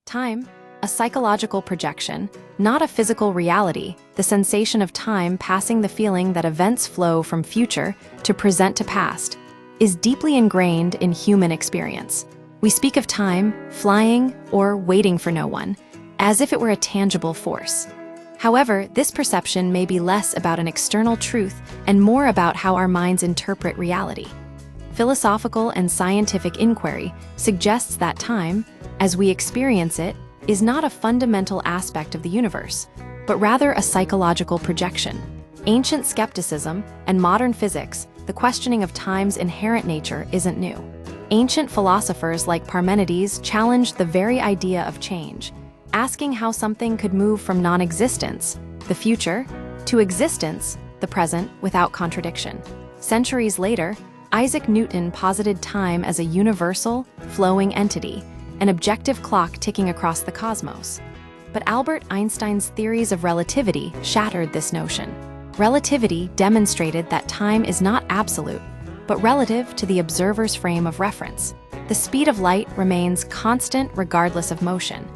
Time, a psychological projection, not a physical reality, the sensation of time passing, the feeling that events flow from future to present to past, is deeply ingrained in human experience. We speak of time flying or waiting for no one, as if it were a tangible force. However, this perception may be less about an external truth and more about how our minds interpret reality. Philosophical and scientific inquiry suggests that time, as we experience it, is not a fundamental aspect of the universe, but rather a psychological projection. Ancient skepticism and modern physics, the questioning of time's inherent nature isn't new. Ancient philosophers like Parmenides challenged the very idea of change, asking how something could move from non-existence, the future, to existence, the present, without contradiction. Centuries later, Isaac Newton posited time as a universal, flowing entity, an objective clock ticking across the cosmos. But Albert Einstein's theories of relativity shattered this notion. Relativity demonstrated that time is not absolute, but relative to the observer's frame of reference. The speed of light remains constant regardless of motion,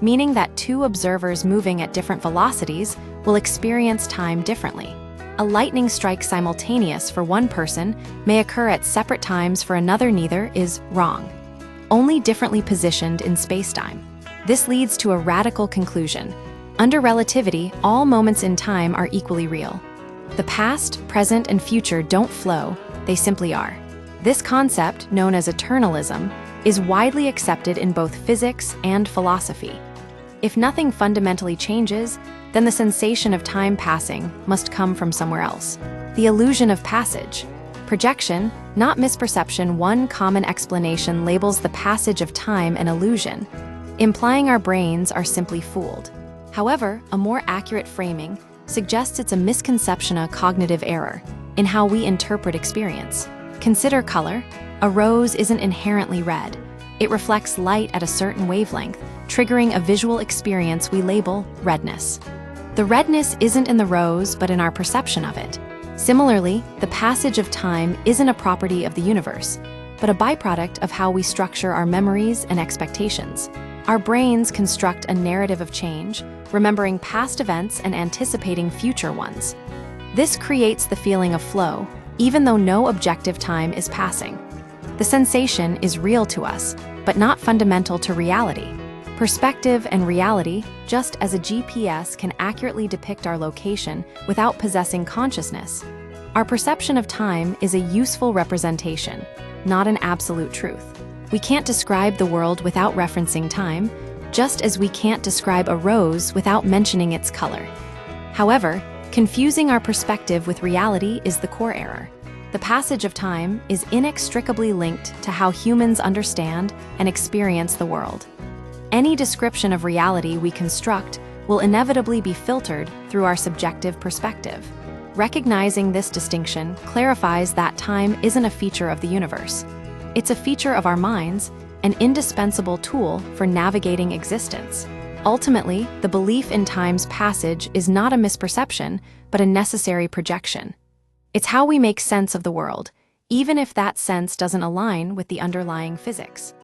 meaning that two observers moving at different velocities will experience time differently. A lightning strike simultaneous for one person may occur at separate times for another. Neither is wrong, only differently positioned in spacetime. This leads to a radical conclusion. Under relativity, all moments in time are equally real. The past, present, and future don't flow, they simply are. This concept, known as eternalism, is widely accepted in both physics and philosophy. If nothing fundamentally changes, then the sensation of time passing must come from somewhere else. The illusion of passage. Projection, not misperception. One common explanation labels the passage of time an illusion, implying our brains are simply fooled. However, a more accurate framing suggests it's a misconception, a cognitive error, in how we interpret experience. Consider color. A rose isn't inherently red. It reflects light at a certain wavelength, triggering a visual experience we label redness. The redness isn't in the rose, but in our perception of it. Similarly, the passage of time isn't a property of the universe, but a byproduct of how we structure our memories and expectations. Our brains construct a narrative of change, remembering past events and anticipating future ones. This creates the feeling of flow, even though no objective time is passing. The sensation is real to us, but not fundamental to reality. Perspective and reality, just as a GPS can accurately depict our location without possessing consciousness, our perception of time is a useful representation, not an absolute truth. We can't describe the world without referencing time, just as we can't describe a rose without mentioning its color. However, confusing our perspective with reality is the core error. The passage of time is inextricably linked to how humans understand and experience the world. Any description of reality we construct will inevitably be filtered through our subjective perspective. Recognizing this distinction clarifies that time isn't a feature of the universe. It's a feature of our minds, an indispensable tool for navigating existence. Ultimately, the belief in time's passage is not a misperception, but a necessary projection. It's how we make sense of the world, even if that sense doesn't align with the underlying physics.